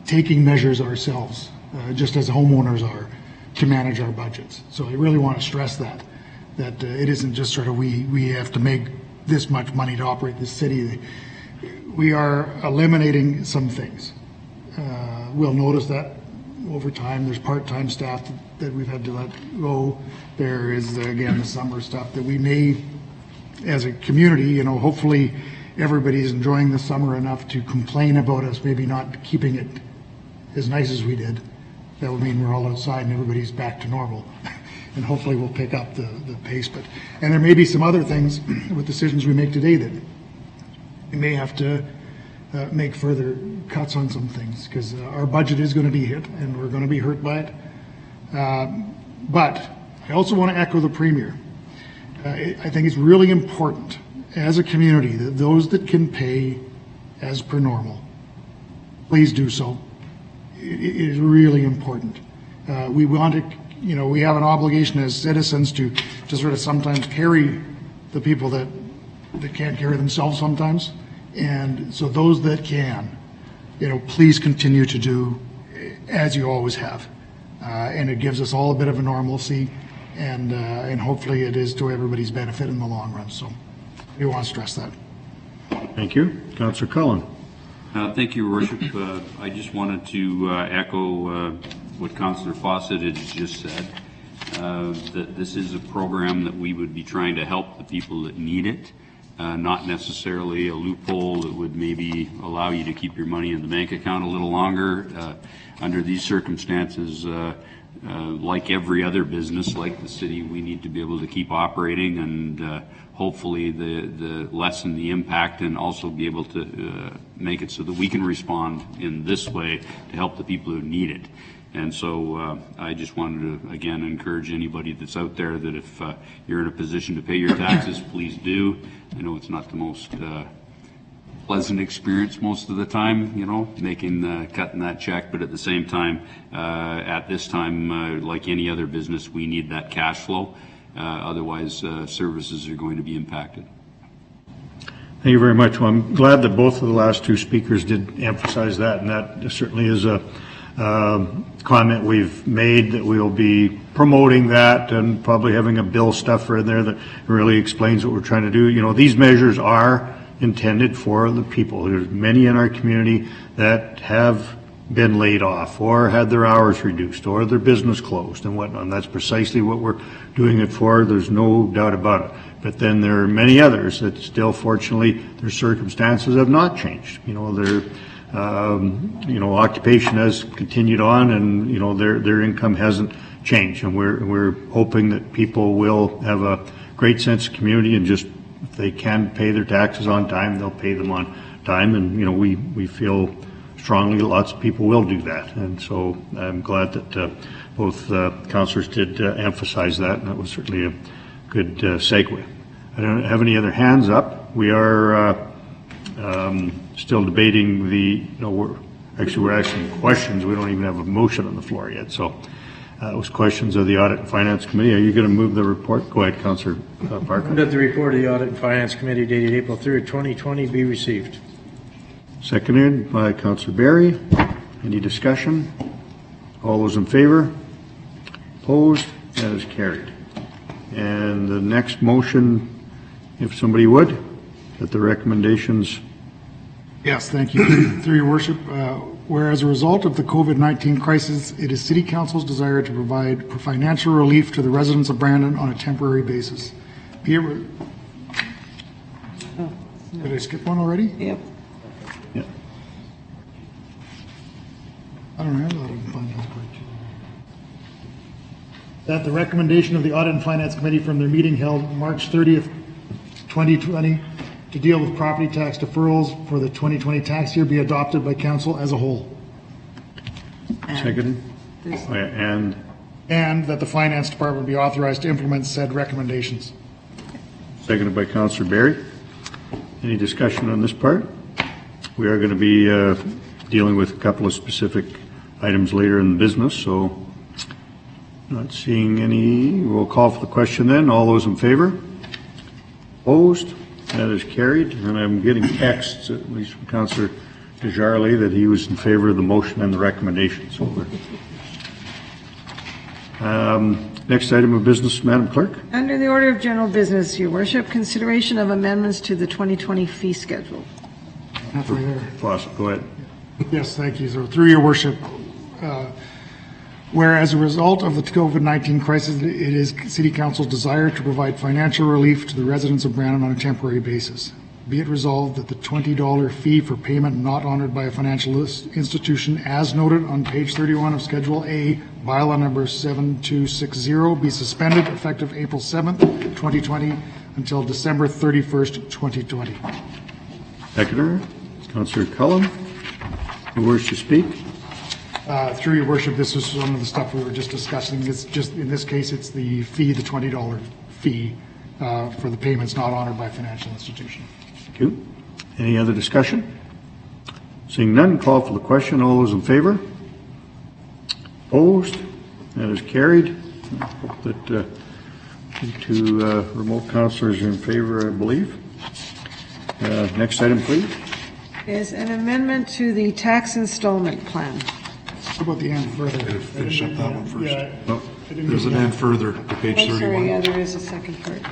S9: taking measures ourselves, just as homeowners are, to manage our budgets. So I really want to stress that it isn't just sort of we have to make this much money to operate this city. We are eliminating some things. We'll notice that over time. There's part-time staff that we've had to let go. There is, again, the summer stuff that we may, as a community, hopefully everybody's enjoying the summer enough to complain about us maybe not keeping it as nice as we did. That would mean we're all outside and everybody's back to normal. And hopefully we'll pick up the pace. And there may be some other things with decisions we make today that we may have to make further cuts on some things, because our budget is going to be hit and we're going to be hurt by it. But I also want to echo the Premier. I think it's really important as a community that those that can pay as per normal, please do so. It is really important. We want to, we have an obligation as citizens to sort of sometimes carry the people that can't carry themselves sometimes. And so those that can, please continue to do as you always have. And it gives us all a bit of a normalcy, and hopefully it is to everybody's benefit in the long run. So we want to stress that.
S1: Thank you. Councillor Cullen.
S12: Thank you, Your Worship. I just wanted to echo what Councillor Fawcett had just said, that this is a program that we would be trying to help the people that need it, not necessarily a loophole that would maybe allow you to keep your money in the bank account a little longer. Under these circumstances, like every other business, like the city, we need to be able to keep operating and hopefully the lessen the impact, and also be able to make it so that we can respond in this way to help the people who need it. And so I just wanted to, again, encourage anybody that's out there that if you're in a position to pay your taxes, please do. I know it's not the most pleasant experience most of the time, cutting that check, but at the same time, at this time, like any other business, we need that cash flow. Otherwise, services are going to be impacted.
S1: Thank you very much. Well, I'm glad that both of the last two speakers did emphasize that, and that certainly is a comment we've made, that we'll be promoting that and probably having a bill stuffer in there that really explains what we're trying to do. These measures are intended for the people. There's many in our community that have been laid off or had their hours reduced or their business closed and whatnot. And that's precisely what we're doing it for. There's no doubt about it. But then there are many others that still, fortunately, their circumstances have not changed. Their occupation has continued on, and their income hasn't changed. And we're hoping that people will have a great sense of community, and just if they can pay their taxes on time, they'll pay them on time. And we feel strongly lots of people will do that. And so I'm glad that both councillors did emphasize that, and that was certainly a good segue. I don't have any other hands up. We are still debating we're asking questions. We don't even have a motion on the floor yet. So it was questions of the Audit and Finance Committee. Are you going to move the report? Go ahead, Councillor Parker.
S7: That the report of the Audit and Finance Committee dated April 3rd, 2020 be received.
S1: Seconded by Councillor Barry. Any discussion? All those in favor? Opposed? That is carried. And the next motion, if somebody would, that the recommendations.
S9: Yes, thank you. Through your worship, whereas a result of the COVID-19 crisis, it is City Council's desire to provide financial relief to the residents of Brandon on a temporary basis. Did I skip one already?
S2: Yep.
S1: Yeah.
S9: I don't have that in finance. That the recommendation of the Audit and Finance Committee from their meeting held March 30th, 2020, to deal with property tax deferrals for the 2020 tax year be adopted by Council as a whole.
S1: Seconded.
S9: And that the Finance Department be authorized to implement said recommendations.
S1: Seconded by Councillor Barry. Any discussion on this part? We are going to be dealing with a couple of specific items later in the business, so not seeing any. We'll call for the question then. All those in favor? Opposed? That is carried. And I'm getting texts, at least from Councillor Desjardins, that he was in favor of the motion and the recommendation. So next item of business, Madam Clerk.
S2: Under the order of general business, Your Worship, consideration of amendments to the 2020 fee schedule.
S9: That's right there.
S1: Fawcett, go ahead.
S9: Yes, thank you. So through your worship, whereas a result of the COVID-19 crisis, it is City Council's desire to provide financial relief to the residents of Brandon on a temporary basis. Be it resolved that the $20 fee for payment not honored by a financial institution, as noted on page 31 of Schedule A, bylaw number 7260, be suspended effective April 7th, 2020 until December 31st, 2020.
S1: Seconder, Councillor Cullen, who wishes to speak?
S9: Through your worship, this was some of the stuff we were just discussing. It's just, in this case, it's the fee, the $20 fee for the payments not honored by a financial institution.
S1: Thank you. Any other discussion? Seeing none, call for the question. All those in favor? Opposed? That is carried. I hope that the two remote councillors are in favor, I believe. Next item, please.
S2: Is an amendment to the tax installment plan.
S9: How about the end further?
S13: Finish up that one first.
S9: Yeah,
S1: Oh,
S13: There's an end further to page
S2: Oh, sorry,
S13: 31.
S2: yeah, there is a second part.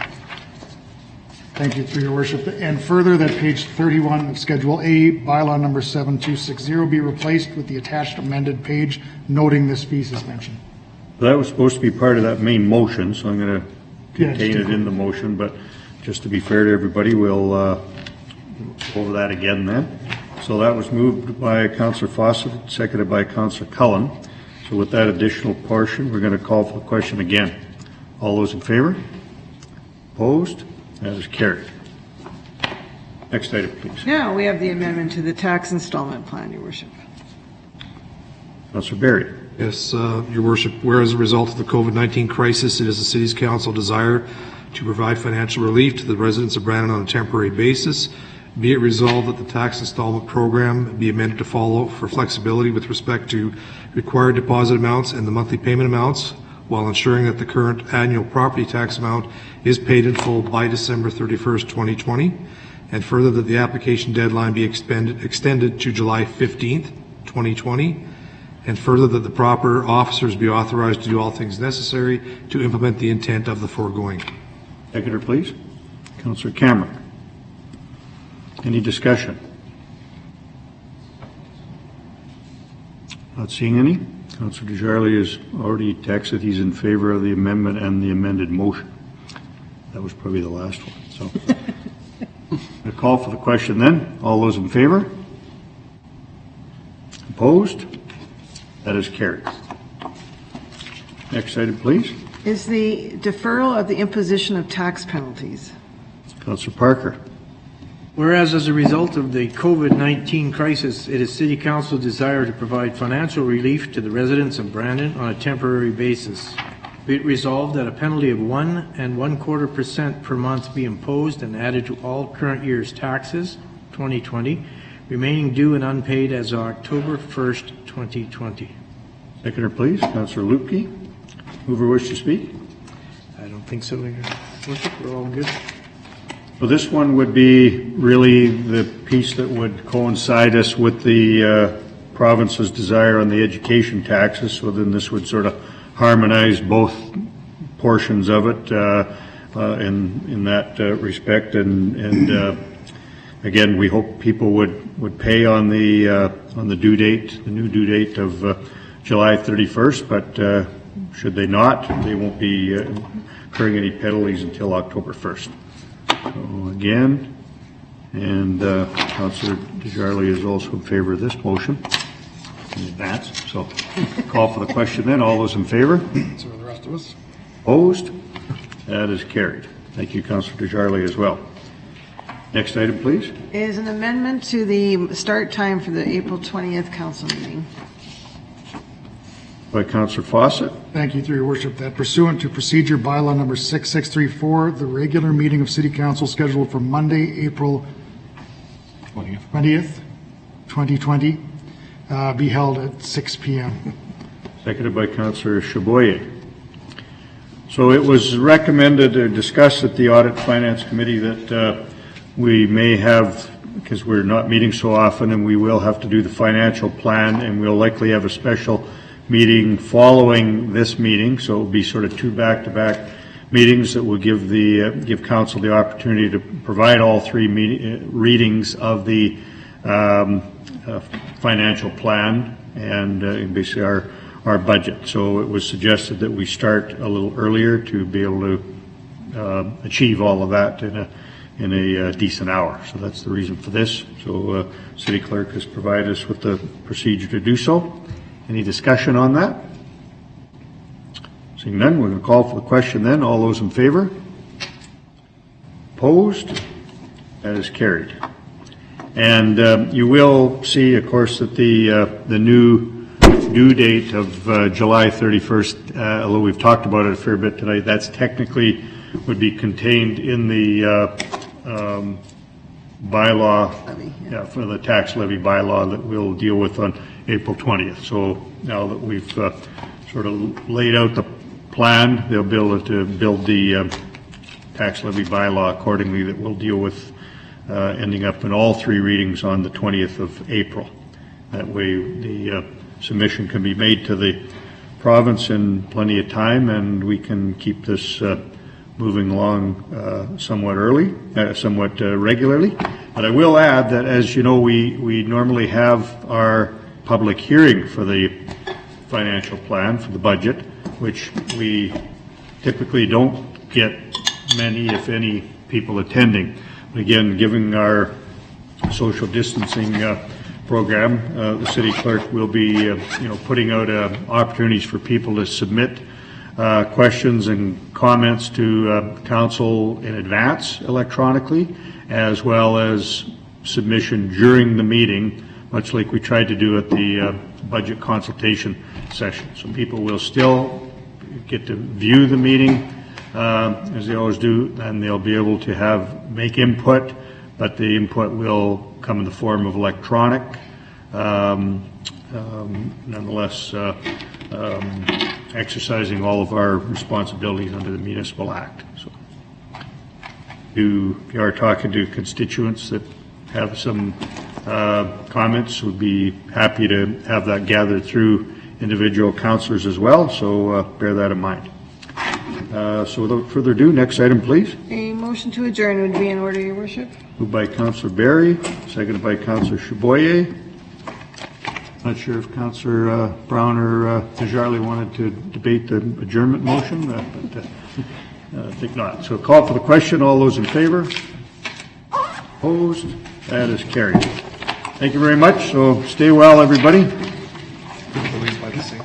S9: Thank you, through your worship. And further, that page 31 of Schedule A, bylaw number 7260, be replaced with the attached amended page noting this fee suspension.
S1: That was supposed to be part of that main motion, so I'm going to
S9: Yeah,
S1: contain
S9: just
S1: it in the motion, but just to be fair to everybody, we'll go over that again then. So that was moved by Councillor Fawcett, seconded by Councillor Cullen. So with that additional portion, we're going to call for the question again. All those in favor? Opposed? That is carried. Next item, please.
S2: Now we have the amendment to the tax installment plan, Your Worship.
S1: Councillor Berry.
S13: Yes, Your Worship, whereas a result of the COVID-19 crisis, it is the City's Council desire to provide financial relief to the residents of Brandon on a temporary basis. Be it resolved that the tax installment program be amended to follow for flexibility with respect to required deposit amounts and the monthly payment amounts, while ensuring that the current annual property tax amount is paid in full by December 31st, 2020, and further that the application deadline be extended to July 15th, 2020, and further that the proper officers be authorized to do all things necessary to implement the intent of the foregoing.
S1: Seconder, please. Councillor Cameron. Any discussion? Not seeing any. Councillor Desjardins has already texted he's in favor of the amendment and the amended motion. That was probably the last one. So, a call for the question then. All those in favor? Opposed? That is carried. Next item, please.
S2: Is the deferral of the imposition of tax penalties.
S1: Councillor Parker.
S7: Whereas as a result of the COVID-19 crisis, it is City Council's desire to provide financial relief to the residents of Brandon on a temporary basis. Be it resolved that a penalty of 1 1/4% per month be imposed and added to all current year's taxes, 2020, remaining due and unpaid as of October 1st, 2020.
S1: Seconder, please. Councillor Lupke. Whoever wishes to speak.
S7: I don't think so, Your Worship. We're all good.
S1: So this one would be really the piece that would coincide us with the province's desire on the education taxes. So then this would sort of harmonize both portions of it in that respect. And again, we hope people would pay on the due date, the new due date of July 31st. But should they not, they won't be incurring any penalties until October 1st. So again, and Councillor Desjardins is also in favor of this motion in advance. So call for the question then. All those in favor?
S9: So are the rest of us.
S1: Opposed? That is carried. Thank you, Councillor Desjardins, as well. Next item, please.
S2: Is an amendment to the start time for the April 20th council meeting.
S1: By Councillor Fawcett.
S9: Thank you, through your worship, that pursuant to procedure bylaw number 6634, the regular meeting of City Council scheduled for Monday, April 20th, 2020, be held at 6 p.m.
S1: Seconded by Councillor Chaboyer. So it was recommended or discussed at the Audit Finance Committee that we may have, because we're not meeting so often, and we will have to do the financial plan, and we'll likely have a special meeting following this meeting, so it will be sort of two back-to-back meetings that will give give council the opportunity to provide all three readings of the financial plan and basically our budget. So it was suggested that we start a little earlier to be able to achieve all of that in a decent hour. So that's the reason for this. So City Clerk has provided us with the procedure to do so. Any discussion on that? Seeing none, we're going to call for the question then. All those in favor? Opposed? That is carried. And you will see, of course, that the new due date of July 31st, although we've talked about it a fair bit tonight, that's technically would be contained in the bylaw, for the tax levy bylaw that we'll deal with on April 20th. So now that we've sort of laid out the plan, they'll be able to build the tax levy bylaw accordingly that we'll deal with ending up in all three readings on the 20th of April. That way the submission can be made to the province in plenty of time, and we can keep this moving along somewhat regularly. But I will add that, as you know, we normally have our public hearing for the financial plan, for the budget, which we typically don't get many, if any, people attending. But again, given our social distancing program, the City Clerk will be putting out opportunities for people to submit questions and comments to council in advance electronically, as well as submission during the meeting, much like we tried to do at the budget consultation session. So people will still get to view the meeting as they always do, and they'll be able to make input, but the input will come in the form of electronic. Nonetheless, exercising all of our responsibilities under the Municipal Act. So, if you are talking to constituents that have some comments, we'd be happy to have that gathered through individual councillors as well, so bear that in mind. So without further ado, next item, please.
S2: A motion to adjourn would be in order, Your Worship.
S1: Moved by Councillor Barry, seconded by Councillor Chaboyer. Not sure if Councillor Brown or Desjarlais wanted to debate the adjournment motion, but I think not. So call for the question. All those in favor? Opposed? That is carried. Thank you very much. So stay well, everybody.
S5: By the sink.